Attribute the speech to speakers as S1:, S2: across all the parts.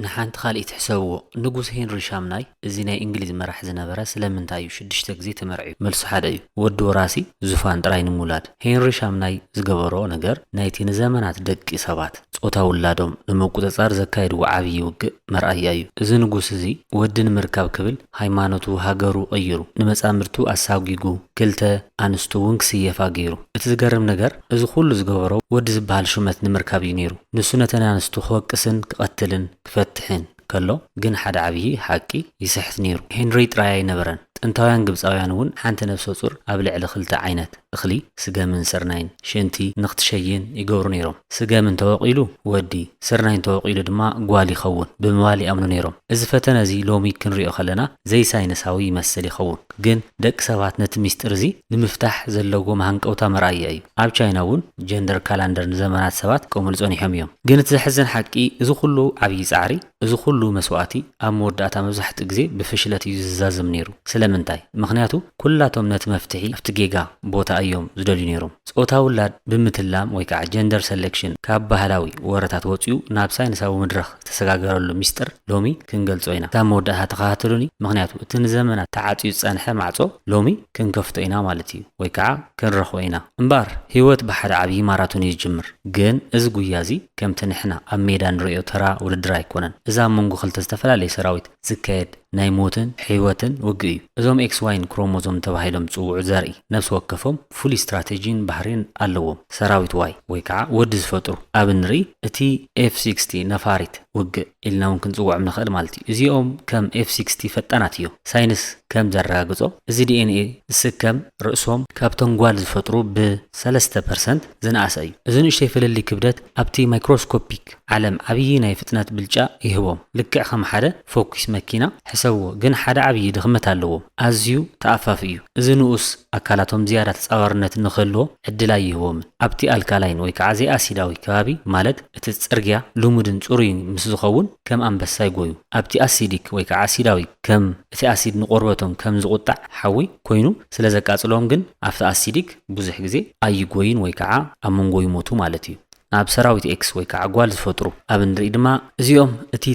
S1: ንሓንቲ ካልኢት ሕሰብዎ ንጉስ ሄንሪ ሻምናይ እዚ ናይ እንግሊዝ መራሕ ዝነበረ ስለምንታይ እዩ 6 ግዜ ተመርዒ መልሱ ሓደ እዩ ወዲ ወራሲ ዙፋን ጥራይ ንምውላድ ሄንሪ ሻምናይ ዝገበሮ ነገር ናይቲ ንዘመናት ደቂ ሰባት ጾታ ውላዶም ንምቁፅጻር ዘካየድዎ ዓብይ ውግእ መርኣያ እዩ እዚ ንጉስ እዚ ወዲ ንምርካብ ክብል ሃይማኖቱ ሃገሩ ቀይሩ ንመጻምርቱ አሳጊጉ ክልተ አንስቱ እውን ክስየፋ ገይሩ እቲ ዝገርም ነገር እዚ ኩሉ ዝገበሮ ወዲ ዝበሃል ሹመት ንምርካብ እዩ ነይሩ ንሱ ነተን አንስቱ ክወቅስን ክቀትልን ክፈትሕን ከሎ ግን ሓደ ዓብይ ሓቂ ይስሕት ነይሩ ሄንሪ ጥራይ አይነበረን ጥንታውያን ግብፃውያን እውን ሓንቲ ነፍሰ ጹር ኣብ ልዕሊ ክልተ ዓይነት እኽሊ ስገምን ስርናይን ሽንቲ ንኽትሸይን ይገብሩ ነይሮም ስገምን ተወቂሉ ወዲ ስርናይን ተወቂሉ ድማ ጓል ይኸውን ብምባል ይኣምኑ ነይሮም እዚ ፈተነ እዚ ሎሚ ክንሪኦ ከለና ዘይሳይነሳዊ ይመስል ይኸውን ግን ደቂ ሰባት ነቲ ሚስጥር እዚ ንምፍታሕ ዘለዎም ሃንቀውታ መርኣያ እዩ ኣብ ቻይና እውን ጀንደር ካላንደር ንዘመናት ሰባት ከምኡ ጸኒሖም እዮም ግን እቲ ዘሕዝን ሓቂ እዚ ኩሉ ዓብይ ጻዕሪ እዚ ኩሉ መስዋዕቲ ኣብ መወዳእታ መብዛሕትኡ ግዜ ብፍሽለት እዩ ዝዛዘም ነይሩ ስለምንታይ ምክንያቱ ኩላቶም ነቲ መፍትሒ ኣብቲ ጌጋ ቦታ እዮም ዝደልዩ ነይሮም ጾታ ውላድ ብምትላም ወይ ከዓ ጀንደር ሴሌክሽን ካብ ባህላዊ ወረታት ወፂኡ ናብ ሳይንሳዊ መድረኽ ተሰጋገረሉ ሚስጥር ሎሚ ክንገልጾ ኢና እታ መወዳእታ ተኸታተሉኒ ምክንያቱ እቲ ንዘመናት ተዓጽዩ ጸንሐ ማዕጾ ሎሚ ክንከፍቶ ኢና ማለት እዩ ወይ ከዓ ክንረኽቦ ኢና እምበር ህይወት ብሓደ ዓብይ ማራቶን ይጅምር ግን እዚ ጉያ እዚ ከምቲ ንሕና ኣብ ሜዳ ንሪኦ ተራ ውድድር ኣይኮነን እዛ መንጎ ክልተ ዝተፈላለየ ሰራዊት ዝካየድ ናይ ሞትን ሕይወትን ውግእ እዩ እዞም ኤክስ ዋይን ክሮሞዞም ተባሂሎም ጽውዑ ዘርኢ ነፍሲ ወከፎም ፉሊ ስትራቴጂን ባህሪን ኣለዎም ሰራዊት ዋይ ወይ ከዓ ወዲ ዝፈጥሩ ኣብ ንርኢ እቲ F60 ነፋሪት ውግእ ኢልና እውን ክንጽውዖም ንኽእል ማለት እዩ እዚኦም ከም F60 ፈጣናት እዮም ሳይንስ ከም ዘረጋግጾ እዚ ዲኤንኤ ዝስከም ርእሶም ካብቶም ጓል ዝፈጥሩ ብ3% ዝነኣሰ እዩ እዚ ንእሽተይ ፍልሊ ክብደት ኣብቲ ማይክሮስኮፒክ ዓለም ዓብይ ናይ ፍጥነት ብልጫ ይህቦም ልክዕ ከም ሓደ ፎኩስ መኪና ሕሰብዎ ግን ሓደ ዓብይ ድኽመት ኣለዎም ኣዝዩ ተኣፋፍ እዩ እዚ ንኡስ ኣካላቶም ዝያዳ ተጻዋርነት ንኽህልዎ ዕድል ኣይህቦም ኣብቲ ኣልካላይን ወይ ከዓ ዘይኣሲዳዊ ከባቢ ማለት እቲ ጽርግያ ልሙድን ጽሩይን ምስ ዝኸውን ከም ኣንበሳ ይጎዩ ኣብቲ ኣሲዲክ ወይ ከዓ ኣሲዳዊ ከም እቲ ኣሲድ ንቆርበቶም ከም ዝቁጣዕ ሓዊ ኮይኑ ስለ ዘቃጽሎም ግን ኣብቲ ኣሲዲክ ብዙሕ ግዜ ኣይጎይን ወይ ከዓ ኣብ መንጎ ይሞቱ ማለት እዩ ናብ ሰራዊት ኤክስ ወይ ከዓ ጓል ዝፈጥሩ ኣብ ንርኢ ድማ እዚኦም እቲ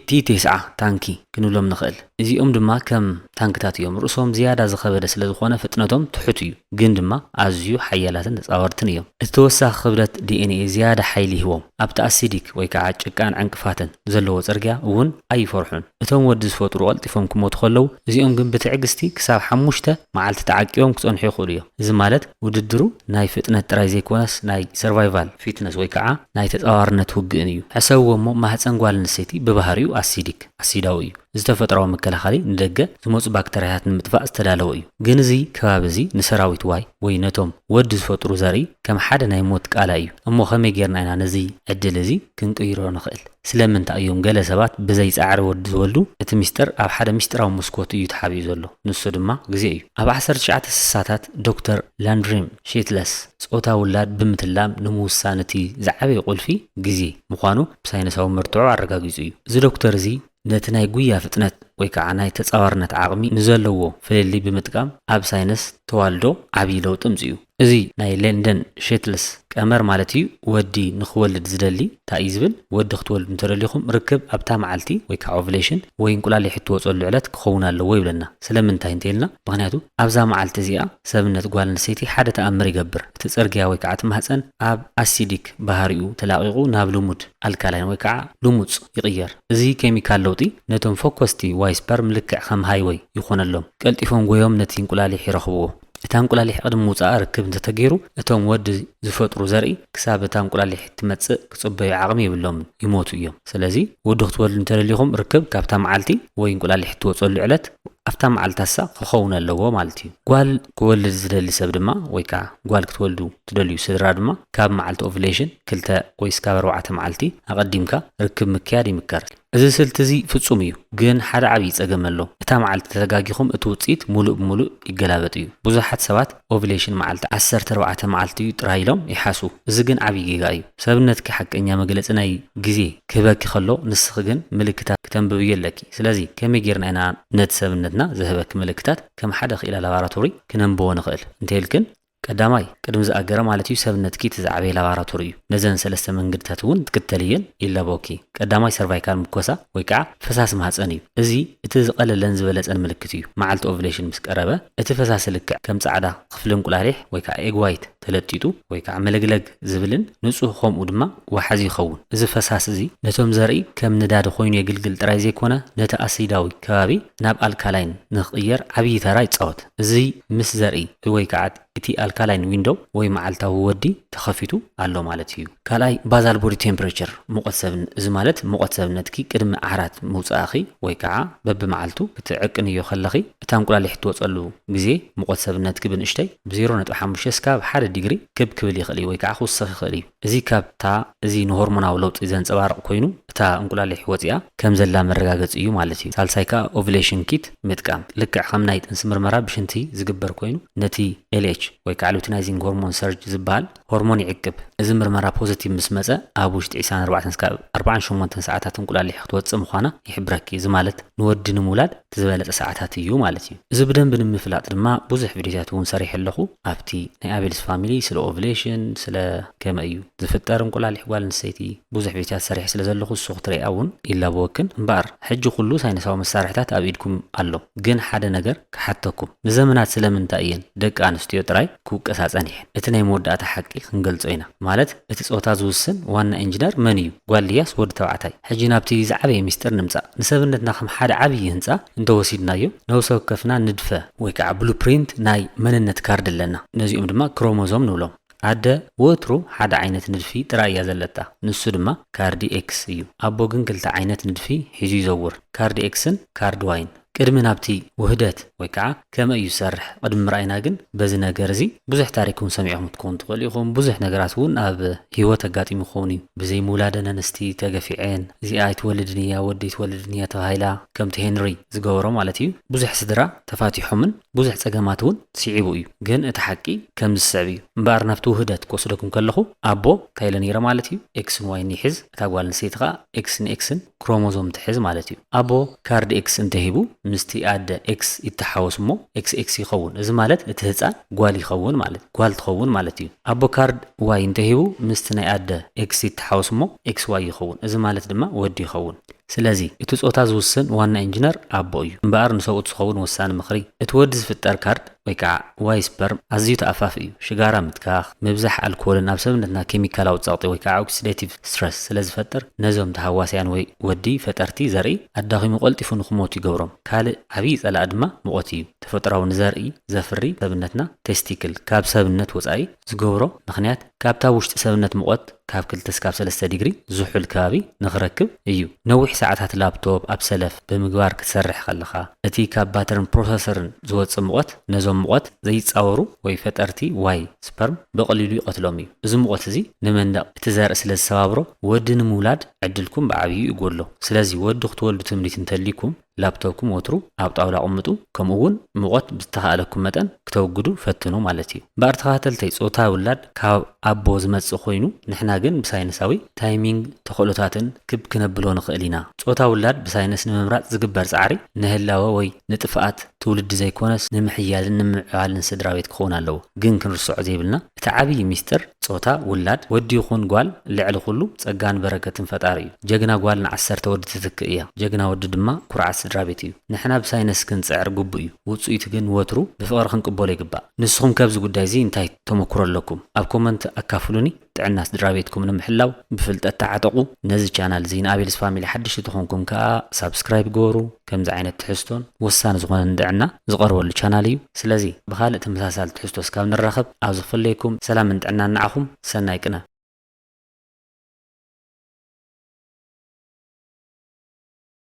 S1: T9 ታንኪ ክንብሎም ንኽእል እዚኦም ድማ ከም ታንክታት እዮም ርእሶም ዝያዳ ዝኸበደ ስለ ዝኾነ ፍጥነቶም ትሑት እዩ ግን ድማ ኣዝዩ ሓያላትን ተጻወርትን እዮም እቲ ተወሳኺ ክብደት ዲኤንኤ ዝያዳ ሓይሊ ይህቦም ኣብቲ ኣሲዲክ ወይ ከዓ ጭቃን ዕንቅፋትን ዘለዎ ጽርግያ እውን ኣይፈርሑን እቶም ወዲ ዝፈጥሩ ቀልጢፎም ክሞቱ ከለዉ እዚኦም ግን ብትዕግስቲ ክሳብ 5 መዓልቲ ተዓቂቦም ክጸንሑ ይኽእሉ እዮም እዚ ማለት ውድድሩ ናይ ፍጥነት ጥራይ ዘይኮነስ ናይ ሰርቫይቫል ፊትነስ ወይ ከዓ ናይ ተጻዋርነት ውግእን እዩ ሕሰብዎ እሞ ማህፀን ጓል ኣንስተይቲ ብባህሪኡ ኣሲዳዊ እዩ ዝተፈጥራዊ መከላኸሊ ንደገ ዝመፁ ባክተሪያታት ንምጥፋእ ዝተዳለወ እዩ ግን እዚ ከባቢ እዚ ንሰራዊት ዋይ ወይ ነቶም ወዲ ዝፈጥሩ ዘርኢ ከም ሓደ ናይ ሞት ቃላ እዩ እሞ ከመይ ጌርና ኢና ነዚ ዕድል እዚ ክንቅይሮ ንኽእል ስለምንታይ እዮም ገለ ሰባት ብዘይ ጻዕሪ ወዲ ዝወልዱ እቲ ሚስጥር ኣብ ሓደ ሚስጥራዊ መስኮት እዩ ተሓቢኡ ዘሎ ንሱ ድማ ግዜ እዩ ኣብ 1960ታት ዶክተር ላንድሪም ሼትለስ ጾታ ውላድ ብምትላም ንምውሳን እቲ ዝዓበየ ቁልፊ ግዜ ምዃኑ ብሳይንሳዊ መርትዖ ኣረጋጊጹ እዩ እዚ ዶክተር እዚ ነቲ ናይ ጉያ ፍጥነት ወይ ከዓ ናይ ተጻዋርነት ዓቕሚ ንዘለዎ ፍልሊ ብምጥቃም ኣብ ሳይንስ ተዋልዶ ዓብይ ለውጢ ምጽኡ እዚ ናይ ለንደን ሼትለስ ቀመር ማለት እዩ ወዲ ንኽወልድ ዝደሊ እንታይ እዩ ዝብል ወዲ ክትወልድ እንተደሊኹም ርክብ ኣብታ መዓልቲ ወይ ከዓ ኦቭሌሽን ወይ እንቁላሊሕ እትወፅሉ ዕለት ክኸውን ኣለዎ ይብለና ስለምንታይ እንተኢልና ምክንያቱ ኣብዛ መዓልቲ እዚኣ ሰብነት ጓል ኣንስተይቲ ሓደ ተኣምር ይገብር እቲ ጽርግያ ወይ ከዓ እቲ ማህፀን ኣብ ኣሲዲክ ባህሪኡ ተላቂቑ ናብ ልሙድ ኣልካላይን ወይ ከዓ ልሙጽ ይቕየር እዚ ኬሚካል ለውጢ ነቶም ፎኮስቲ ዋይ ስፐርም ልክዕ ከም ሃይወይ ይኾነሎም ቀልጢፎም ጎዮም ነቲ እንቁላሊሕ ይረኽብዎ እታ እንቁላሊሕ ቅድሚ ምውፃእ ርክብ እንተተገይሩ እቶም ወዲ ዝፈጥሩ ዘርኢ ክሳብ እታ እንቁላሊሕ ትመጽእ ክጽበዩ ዓቕሚ ይብሎም ይሞቱ እዮም ስለዚ ወዲ ክትወልድ እንተደሊኹም ርክብ ካብታ መዓልቲ ወይ እንቁላሊሕ ትወፅሉ ዕለት ኣብታ መዓልታሳ ክኸውን ኣለዎ ማለት እዩ ጓል ክወልድ ዝደሊ ሰብ ድማ ወይ ከዓ ጓል ክትወልዱ ትደልዩ ስድራ ድማ ካብ መዓልቲ ኦቭሌሽን 2 ወይ እስካብ 4 መዓልቲ ኣቐዲምካ ርክብ ምክያድ ይምከር እዚ ስልቲ እዚ ፍጹም እዩ ግን ሓደ ዓብይ ጸገም ኣሎ እታ መዓልቲ ተዘጋጊኹም እቲ ውጽኢት ሙሉእ ብሙሉእ ይገላበጥ እዩ ብዙሓት ሰባት ኦቭሌሽን መዓልቲ 14 መዓልቲ እዩ ጥራይ ኢሎም ይሓሱ እዚ ግን ዓብይ ጌጋ እዩ ሰብነትኪ ሓቀኛ መግለጺ ናይ ግዜ ክህበኪ ከሎ ንስኺ ግን ምልክታት ከተንብብ የለኪ ስለዚ ከመይ ጌርና ኢና ነቲ ሰብነትና ዝህበኪ ምልክታት ከም ሓደ ኺኢላ ላቦራቶሪ ክነንብቦ ንኽእል እንተይልክን ቀዳማይ ቅድም ዝኣገረ ማለት እዩ ሰብነትኪ ትዛዕበየ ላቦራቶሪ እዩ ነዘን ሰለስተ መንገድታት እውን ትክተልየን ይለቦኪ ቀዳማይ ሰርቫይካል ሙኮሳ ወይ ከዓ ፈሳሲ ማህፀን እዩ እዚ እቲ ዝቐለለን ዝበለፀን ምልክት እዩ መዓልቲ ኦቭሌሽን ምስ ቀረበ እቲ ፈሳሲ ልክዕ ከም ጻዕዳ ክፍሊ እንቁላሊሕ ወይ ከዓ ኤግ ዋይት ተለጢጡ ወይ ከዓ መለግለግ ዝብልን ንጹህ ከምኡ ድማ ዋሓዚ ይኸውን እዚ ፈሳሲ እዚ ነቶም ዘርኢ ከም ንዳድ ኮይኑ የግልግል ጥራይ ዘይኮነ ነቲ ኣሲዳዊ ከባቢ ናብ ኣልካላይን ንኽቕየር ዓብዪ ተራ ይፃወት እዚ ምስ ዘርኢ ወይ ከዓ እቲ ኣልካላይን ዊንዶው ወይ መዓልታዊ ወዲ ተኸፊቱ ኣሎ ማለት እዩ ካልኣይ ባዛል ቦዲ ቴምፕሬቸር ሙቐት ሰብን እዚ ማለት ሙቐት ሰብነትኪ ቅድሚ ዓራት ምውፃእኺ ወይ ከዓ በብመዓልቱ ክትዕቅንዮ ከለኺ እታ እንቁላሊሕ ትወፀሉ ግዜ ሙቐት ሰብነትኪ ብንእሽተይ ብ0.5 እስካብ 1 ዲግሪ ክብል ይኽእል ወይ ከዓ ክውስኽ ይኽእል እዩ እዚ ካብታ እዚ ንሆርሞናዊ ለውጢ ዘንፀባርቕ ኮይኑ እታ እንቁላሊሕ ወፂኣ ከም ዘላ መረጋገፂ እዩ ማለት እዩ ሳልሳይ ከዓ ኦቭሌሽን ኪት ምጥቃም ልክዕ ከም ናይ ጥንሲ ምርመራ ብሽንቲ ዝግበር ኮይኑ ነቲ ኤልኤች ወይ ከዓ ሉቲናይዚንግ ሆርሞን ሰርጅ ዝበሃል ሆርሞን ይዕቅብ እዚ ምርመራ ፖዚቲቭ ምስ መፀ ኣብ ውሽጢ 24 እስካብ 48 ሰዓታት እንቁላሊሕ ክትወፅእ ምዃና ይሕብረኪ እዚ ማለት ንወዲ ንምውላድ ዝበለፀ ሰዓታት እዩ ማለት እዩ እዚ ብደንብ ንምፍላጥ ድማ ብዙሕ ቪድዮታት እውን ሰሪሕ ኣለኹ ኣብቲ ናይ ኣቤልስ ፋሚሊ ስለ ኦቭሌሽን ስለ ከመይ እዩ ዝፍጠር እንቁላሊሕ ጓል ኣንስተይቲ ብዙሕ ቪድዮታት ሰሪሕ ስለ ዘለኹ ንሱ ክትሪኣ እውን ይላበወክን እምበር ሕጂ ኩሉ ሳይንሳዊ መሳርሕታት ኣብ ኢድኩም ኣሎ ግን ሓደ ነገር ክሓተኩም ንዘመናት ስለምንታይ እየን ደቂ ኣንስትዮ ጥራይ ክውቀሳ ፀኒሐን እቲ ናይ መወዳእታ ሓቂ ክንገልጾ ኢና ማለት እቲ ጾታ ዝውስን ዋና ኢንጂነር መን እዩ ጓል ድያስ ወዲ ተባዕታይ ሕጂ ናብቲ ዝዓበየ ሚስጥር ንምፃእ ንሰብነትና ከም ሓደ ዓብዪ ህንፃ እንተወሲድናዮ ነብሰ ወከፍና ንድፈ ወይ ከዓ ብሉፕሪንት ናይ መንነት ካርድ ኣለና ነዚኦም ድማ ክሮሞዞም ንብሎም ኣደ ወትሩ ሓደ ዓይነት ንድፊ ጥራይ እያ ዘለታ ንሱ ድማ ካርዲ ኤክስ እዩ ኣቦ ግን ክልተ ዓይነት ንድፊ ሒዙ ይዘውር ካርዲ ኤክስን ካርዲ ዋይን ቅድሚ ናብቲ ውህደት ወይ ከዓ ከመይ እዩ ዝሰርሕ ቅድሚ ምርኣይና ግን በዚ ነገር እዚ ብዙሕ ታሪክ እውን ሰሚዕኹም ትኮኑ ትኽእሉ ኢኹም ብዙሕ ነገራት እውን ኣብ ሂወት ኣጋጢሙ ይኸውን እዩ ብዘይ ምውላደን ኣንስቲ ተገፊዐን እዚኣ ኣይትወልድን እያ ወዲ ኣይትወልድን እያ ተባሂላ ከምቲ ሄንሪ ዝገበሮ ማለት እዩ ብዙሕ ስድራ ተፋቲሖምን ብዙሕ ፀገማት እውን ስዒቡ እዩ ግን እቲ ሓቂ ከም ዝስዕብ እዩ እምበኣር ናብቲ ውህደት ክወስደኩም ከለኹ ኣቦ እንታይ ኢለ ነይረ ማለት እዩ ኤክስን ዋይን ይሕዝ እታ ጓል ኣንስተይቲ ከዓ ኤክስን ኤክስን ክሮሞዞም ትሕዝ ማለት እዩ ኣቦ ካርዲ ኤክስ እንተሂቡ ምስቲ ኣደ ኤክስ ይተሓወስ እሞ ኤክስ ኤክስ ይኸውን እዚ ማለት እቲ ህፃን ጓል ይኸውን ማለት ጓል ትኸውን ማለት እዩ ኣቦ ካርድ ዋይ እንተሂቡ ምስቲ ናይ ኣደ ኤክስ ይተሓወስ እሞ ኤክስ ዋይ ይኸውን እዚ ማለት ድማ ወዲ ይኸውን ስለዚ እቲ ጾታ ዝውስን ዋና ኢንጂነር ኣቦ እዩ እምበኣር ንሰብኡት ዝኸውን ወሳኒ ምኽሪ እቲ ወዲ ዝፍጠር ካርድ ወይ ከዓ ዋይ ስፐርም ኣዝዩ ተኣፋፍ እዩ ሽጋራ ምትካኽ ምብዛሕ ኣልኮልን ኣብ ሰብነትና ኬሚካላዊ ፀቕጢ ወይ ከዓ ኦክሲዴቲቭ ስትረስ ስለ ዝፈጥር ነዞም ተሃዋስያን ወይ ወዲ ፈጠርቲ ዘርኢ ኣዳኺሙ ቀልጢፉ ንክሞቱ ይገብሮም ካልእ ዓብዪ ፀላእ ድማ ሙቐት እዩ ተፈጥራዊ ንዘርኢ ዘፍሪ ሰብነትና ቴስቲክል ካብ ሰብነት ወፃኢ ዝገብሮ ምክንያት ካብታ ውሽጢ ሰብነት ሙቐት ካብ 2 እስካብ 3 ዲግሪ ዝሑል ከባቢ ንኽረክብ እዩ ነዊሕ ሰዓታት ላፕቶፕ ኣብ ሰለፍ ብምግባር ክትሰርሕ ከለኻ እቲ ካብ ባተርን ፕሮሰሰርን ዝወፅእ ሙቐት ነዞም ሙቐት ዘይፃወሩ ወይ ፈጠርቲ ዋይ ስፐርም በቐሊሉ ይቐትሎም እዩ እዚ ሙቐት እዚ ንመንደቕ እቲ ዘርኢ ስለ ዝሰባብሮ ወዲ ንምውላድ ዕድልኩም ብዓብዩ ይጎሎ ስለዚ ወዲ ክትወልዱ ትምኒት እንተልይኩም ላፕቶፕኩም ወትሩ ኣብ ጣውላ ቁምጡ ከምኡ እውን ሙቐት ብዝተኻእለኩም መጠን ክተወግዱ ፈትኑ ማለት እዩ እምበኣር ተኸታተልተይ ጾታ ውላድ ካብ ኣቦ ዝመፅእ ኮይኑ ንሕና ግን ብሳይንሳዊ ታይሚንግ ተኽእሎታትን ክብ ክነብሎ ንኽእል ኢና ጾታ ውላድ ብሳይንስ ንምምራፅ ዝግበር ፃዕሪ ንህላወ ወይ ንጥፍኣት ትውልዲ ዘይኮነስ ንምሕያልን ንምዕባልን ስድራ ቤት ክኸውን ኣለዎ ግን ክንርስዖ ዘይብልና እቲ ዓብዪ ሚስጥር ጾታ ውላድ ወዲ ይኹን ጓል ልዕሊ ኩሉ ፀጋን በረከትን ፈጣሪ እዩ ጀግና ጓል ን10 ወዲ ትትክእ እያ ጀግና ወዲ ድማ ኩርዓት ስድራ ቤት እዩ ንሕና ብሳይንስ ክንፅዕር ግቡእ እዩ ውፅኢት ግን ወትሩ ብፍቕሪ ክንቅበሎ ይግባእ ንስኹም ከብዚ ጉዳይ እዚ እንታይ ተመክሮ ኣለኩም ኣብ ኮመንት ኣካፍሉኒ ጥዕና ስድራ ቤትኩም ንምሕላው ብፍልጠት ተዓጠቑ ነዚ ቻናል እዚ ንኣቤልስ ፋሚሊ ሓድሽቲ ትኾንኩም ከዓ ሳብስክራይብ ገበሩ ከምዚ ዓይነት ትሕዝቶን ወሳኒ ዝኾነ ንጥዕና ዝቐርበሉ ቻናል እዩ ስለዚ ብካልእ ተመሳሳሊ ትሕዝቶ እስካብ ንራኸብ ኣብ ዝፈለየኩም ሰላምን ጥዕናን ንዓኹም ሰናይ ቅነ